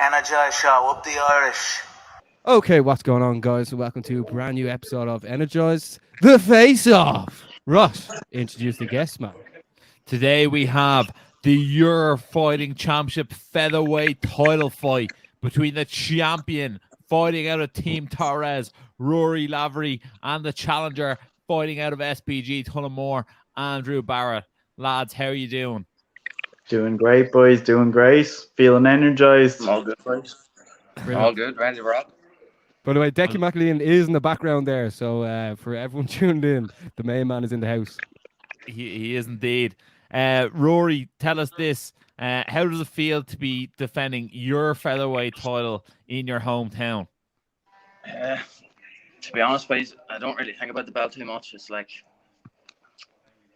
Energized show, up the Irish. Okay, what's going on, guys? Welcome to a brand new episode of Energized, the Face Off. Ross, introduce the guest, man. Today we have the IUR Fighting Championship Featherweight title fight between the champion fighting out of Team Torres, Ruairi Lavery, and the challenger fighting out of SPG Tullamore, Andrew Barrett. Lads, how are you doing? Doing great, boys. Doing great. Feeling energized. All good, boys. All good. Ready to rock. By the way, Decky McLean is in the background there, so for everyone tuned in, the main man is in the house. He is indeed. Rory, tell us this. How does it feel to be defending your featherweight title in your hometown? To be honest, boys, I don't really think about the belt too much. It's like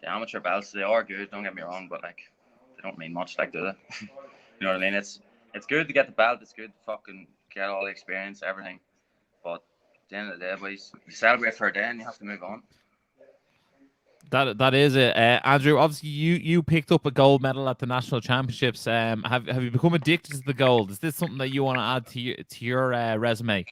the amateur belts, they are good, don't get me wrong, but like they don't mean much, like, do they? You know what I mean? It's good to get the belt, it's good to fucking get all the experience, everything. But at the end of the day, boys, you celebrate for a day and you have to move on. That is it. Andrew, obviously you picked up a gold medal at the national championships. Have you become addicted to the gold? Is this something that you want to add to your resume?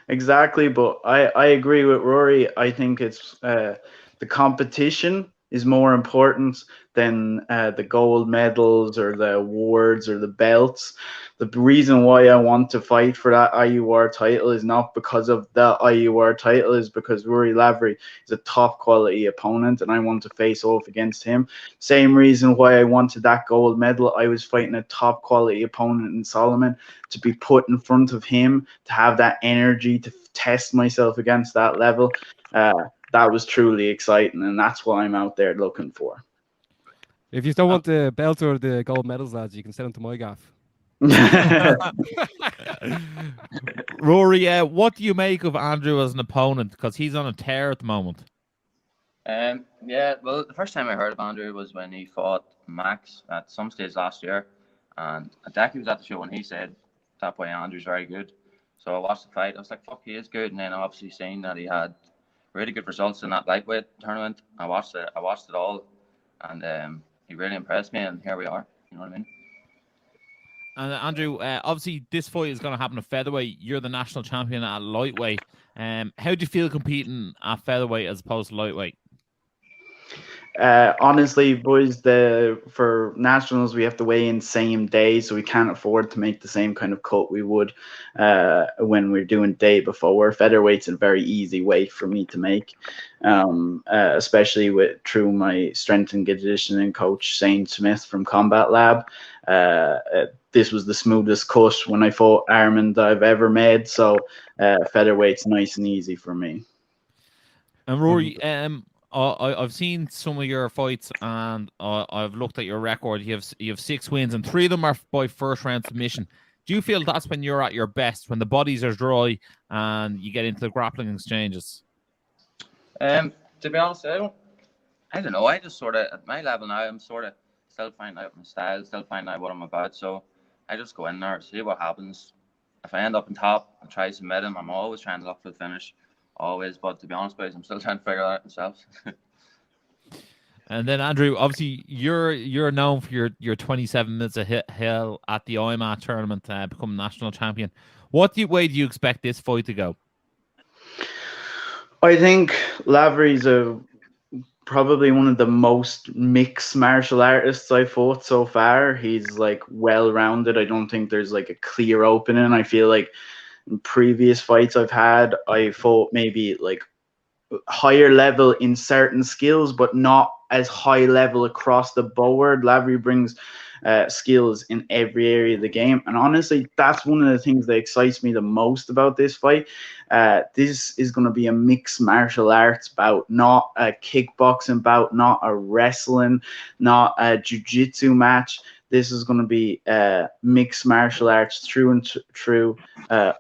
Exactly, but I agree with Rory. I think it's the competition is more important than the gold medals or the awards or the belts. The reason why I want to fight for that IUR title is not because of the IUR title, is because Ruairi Lavery is a top quality opponent and I want to face off against him. Same reason why I wanted that gold medal. I was fighting a top quality opponent in Solomon. To be put in front of him, to have that energy, to test myself against that level, that was truly exciting, and that's what I'm out there looking for. If you don't want the belt or the gold medals, lads, you can send them to my gaff. Rory, what do you make of Andrew as an opponent? Because he's on a tear at the moment. Yeah, well, the first time I heard of Andrew was when he fought Max at some stage last year, and Decky was at the show and he said that boy Andrew's very good. So I watched the fight. I was like, fuck, he is good. And then obviously seeing that he had really good results in that lightweight tournament, I watched it all, and he really impressed me. And here we are. You know what I mean? And Andrew, obviously this fight is going to happen at featherweight. You're the national champion at lightweight. How do you feel competing at featherweight as opposed to lightweight? Honestly, boys, for nationals we have to weigh in same day, so we can't afford to make the same kind of cut we would when we're doing day before. Featherweight's a very easy weight for me to make, especially through my strength and conditioning coach Shane Smith from Combat Lab. This was the smoothest cut when I fought Armand I've ever made, so featherweight's nice and easy for me. And Rory, I've seen some of your fights and I've looked at your record. You have 6 wins and 3 of them are by first round submission. Do you feel that's when you're at your best, when the bodies are dry and you get into the grappling exchanges? To be honest, I don't know. I just sort of, at my level now, I'm sort of still finding out my style, still finding out what I'm about. So I just go in there, see what happens. If I end up on top, I try to submit him. I'm always trying to look for the finish. Always, but to be honest, guys, I'm still trying to figure that out myself. And then Andrew, obviously you're known for your 27 minutes of hell at the IMA tournament, become national champion. What way do you expect this fight to go? I think Lavery's probably one of the most mixed martial artists I fought so far. He's like well-rounded. I don't think there's like a clear opening. I feel like in previous fights I've had, I fought maybe like higher level in certain skills, but not as high level across the board. Lavery brings skills in every area of the game, and honestly, that's one of the things that excites me the most about this fight. This is going to be a mixed martial arts bout, not a kickboxing bout, not a wrestling, not a jiu-jitsu match. This is going to be mixed martial arts, true and true,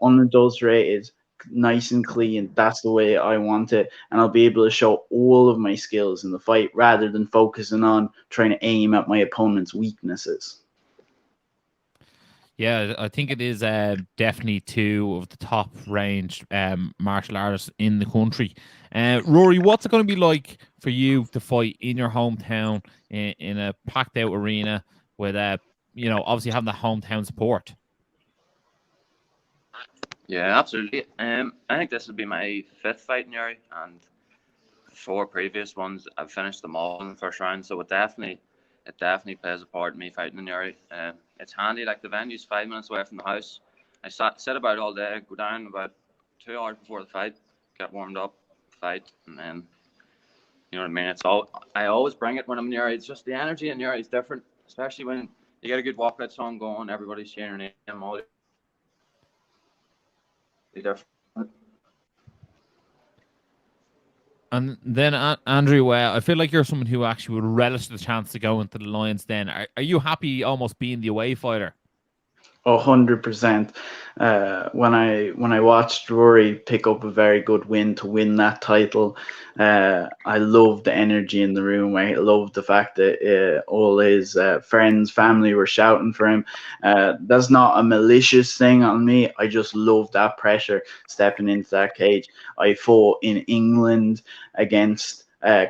unadulterated, nice and clean. That's the way I want it, and I'll be able to show all of my skills in the fight rather than focusing on trying to aim at my opponent's weaknesses. Yeah, I think it is definitely two of the top range martial artists in the country. Rory, what's it going to be like for you to fight in your hometown in a packed out arena with obviously having the hometown support? Yeah, absolutely. I think this will be my fifth fight in Uri, and the four previous ones I've finished them all in the first round. So it definitely plays a part in me fighting in Uri. It's handy. Like the venue's 5 minutes away from the house. I sit about all day, go down about 2 hours before the fight, get warmed up, fight, and then you know what I mean. I always bring it when I'm in Uri. It's just the energy in Uri is different, especially when you get a good walkout song going, everybody's cheering him, all different. And then, Andrew, I feel like you're someone who actually would relish the chance to go into the Lions Den. Are you happy almost being the away fighter? 100%. When I watched Rory pick up a very good win to win that title, I loved the energy in the room. I loved the fact that all his friends, family were shouting for him. That's not a malicious thing on me. I just love that pressure stepping into that cage. I fought in England against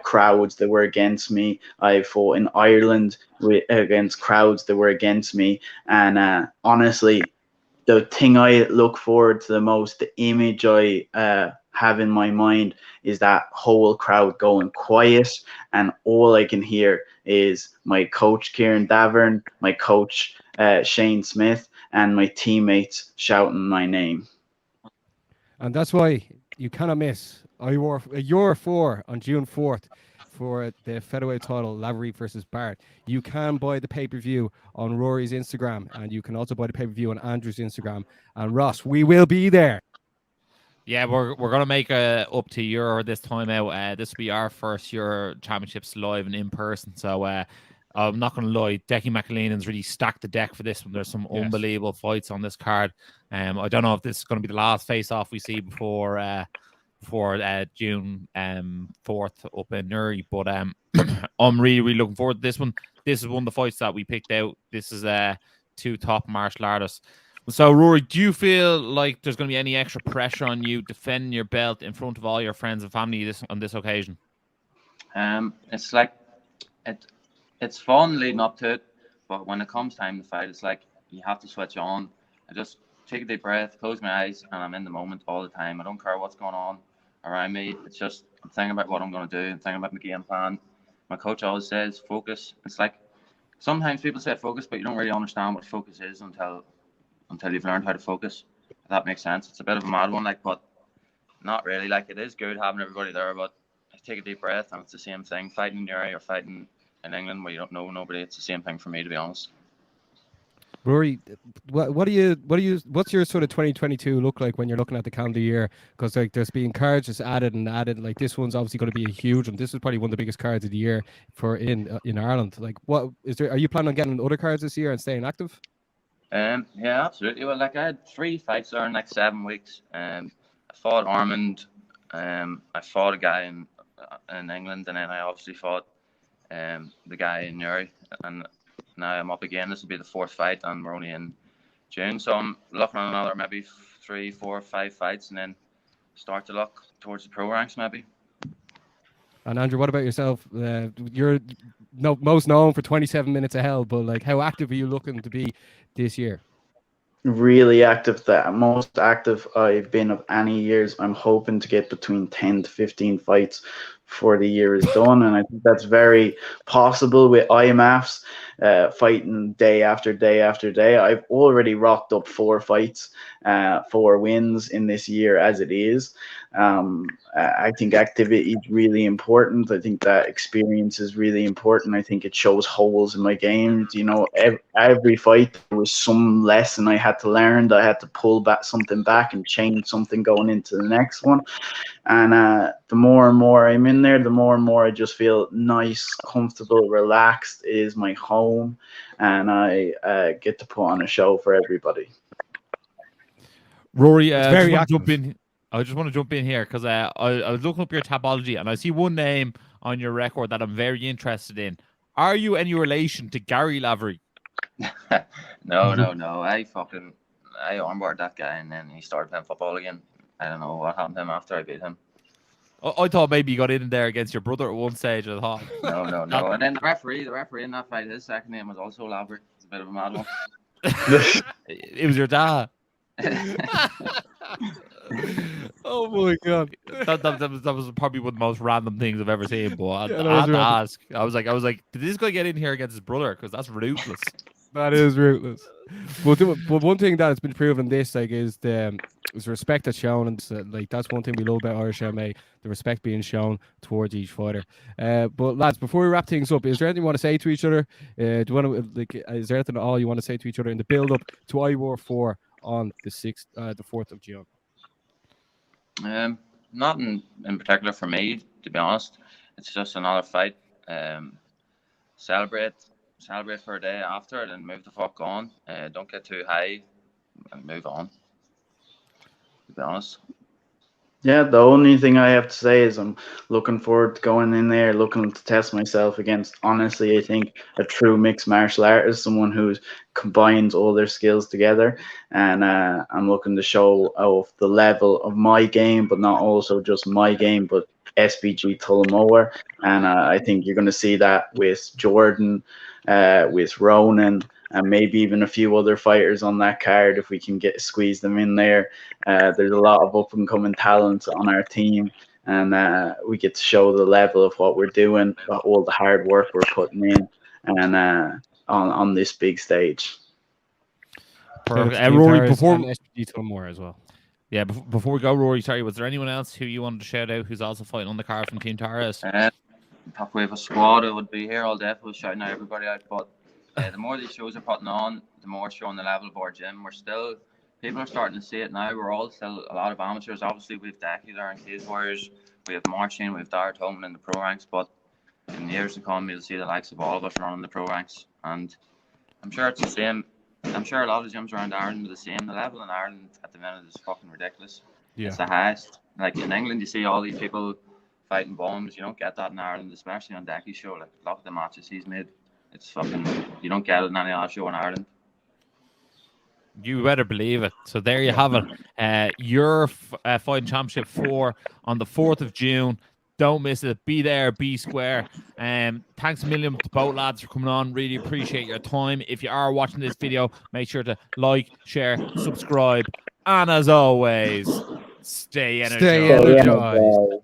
crowds that were against me. I fought in Ireland against crowds that were against me. And honestly, the thing I look forward to the most, the image I have in my mind, is that whole crowd going quiet, and all I can hear is my coach Kieran Davern, my coach Shane Smith, and my teammates shouting my name. And that's why you cannot miss IUR 4 on June 4th for the featherweight title, Lavery versus Barrett. You can buy the pay-per-view on Rory's Instagram, and you can also buy the pay-per-view on Andrew's Instagram. And Ross, we will be there. Yeah, we're gonna make a up to IUR this time out. This will be our first IUR championships live and in person. So I'm not gonna lie, Decky McAleenan's really stacked the deck for this one. There's some unbelievable fights on this card. I don't know if this is gonna be the last face-off we see before June 4th up in Newry, but I'm really looking forward to this one. This is one of the fights that we picked out. This is two top martial artists. So, Rory, do you feel like there's going to be any extra pressure on you defending your belt in front of all your friends and family on this occasion? It's like it's fun leading up to it, but when it comes time to fight, it's like you have to switch on. I just take a deep breath, close my eyes, and I'm in the moment all the time. I don't care what's going on around me. It's just I'm thinking about what I'm going to do. I'm thinking about my game plan. My coach always says focus. It's like sometimes people say focus, but you don't really understand what focus is until you've learned how to focus. If that makes sense. It's a bit of a mad one, but not really. It is good having everybody there, but I take a deep breath and it's the same thing. Fighting in Uri or fighting in England where you don't know nobody, it's the same thing for me, to be honest. Rory, what's your sort of 2022 look like when you're looking at the calendar year? Because there's been cards just added. Like this one's obviously going to be a huge one. This is probably one of the biggest cards of the year for in Ireland. What is there? Are you planning on getting other cards this year and staying active? Yeah, absolutely. Well, I had 3 fights there in 7 weeks. I fought Armand. I fought a guy in England, and then I obviously fought the guy in Newry, and now I'm up again. This will be the 4th fight, and we're only in June, so I'm looking at another maybe 3, 4, 5 fights, and then start to look towards the pro ranks maybe. And Andrew, what about yourself? You're most known for 27 Minutes of Hell, but how active are you looking to be this year? Really active, the most active I've been of any years. I'm hoping to get between 10 to 15 fights before the year is done, and I think that's very possible with IMAFs fighting day after day after day. I've already rocked up 4 fights, 4 wins in this year as it is. I think activity is really important. I think that experience is really important. I think it shows holes in my game. Every fight there was some lesson I had to learn. That I had to pull back something back and change something going into the next one. And the more and more I'm in there, the more and more I just feel nice, comfortable, relaxed. It is my home, and I get to put on a show for everybody. Rory, I just want to jump in here because I was looking up your Tapology and I see one name on your record that I'm very interested in. Are you any relation to Gary Lavery? No. I armbarred that guy, and then he started playing football again. I don't know what happened to him after I beat him. I thought maybe you got in there against your brother at one stage. I thought. No. And then the referee in that fight, his second name was also Lavery. It's a bit of a mad one. It was your dad. Oh my god. That was probably one of the most random things I've ever seen. But I Yeah, that had was to random. ask. I was like, did this guy get in here against his brother? Because that's ruthless. That is ruthless. But one thing that has been proven this is the respect that's shown, and that's one thing we love about Irish MMA, the respect being shown towards each fighter. But lads, before we wrap things up, is there anything you want to say to each other? Do you want to is there anything at all you want to say to each other in the build up to IUR 4 on the 4th of June? Nothing in particular for me, to be honest. It's just another fight. Celebrate for a day after it and move the fuck on. Don't get too high and move on, to be honest. Yeah, the only thing I have to say is I'm looking forward to going in there, looking to test myself against, honestly, I think a true mixed martial artist, someone who combines all their skills together. And I'm looking to show off the level of my game, but not also just my game, but SBG Tullamore. And I think you're going to see that with Jordan, with Ronan, and maybe even a few other fighters on that card if we can squeeze them in there. There's a lot of up and coming talent on our team, and we get to show the level of what we're doing, all the hard work we're putting in, and on this big stage. Perfect. Rory, before and SPG Tullamore as well. Yeah, before we go, Rory, sorry, was there anyone else who you wanted to shout out who's also fighting on the card from Team Torres? We have a squad that would be here all day for shouting out everybody out, but the more these shows are putting on, the more showing the level of our gym. People are starting to see it now. We're all still a lot of amateurs. Obviously, we have Decky there and Cage Warriors. We have Marcin, we have Dara Tolman in the pro ranks. But in the years to come, you'll see the likes of all of us running the pro ranks. And I'm sure it's the same. I'm sure a lot of gyms around Ireland are the same. The level in Ireland at the minute is fucking ridiculous. Yeah. It's the highest. Like in England, you see all these people fighting bombs. You don't get that in Ireland, especially on Decky's show. Like, look at the matches he's made. It's fucking, you don't get it in any other show in Ireland. You better believe it. So there you have it. Your Fighting Championship 4 on the 4th of June. Don't miss it. Be there, be square. Thanks a million to both lads for coming on. Really appreciate your time. If you are watching this video, make sure to like, share, subscribe. And as always, stay energized.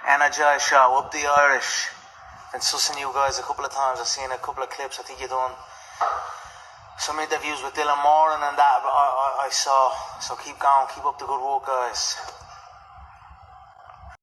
Energized show, up the Irish. Been sussing you guys a couple of times. I've seen a couple of clips. I think you've done some interviews with Dylan Moran and that I saw. So keep going, keep up the good work, guys.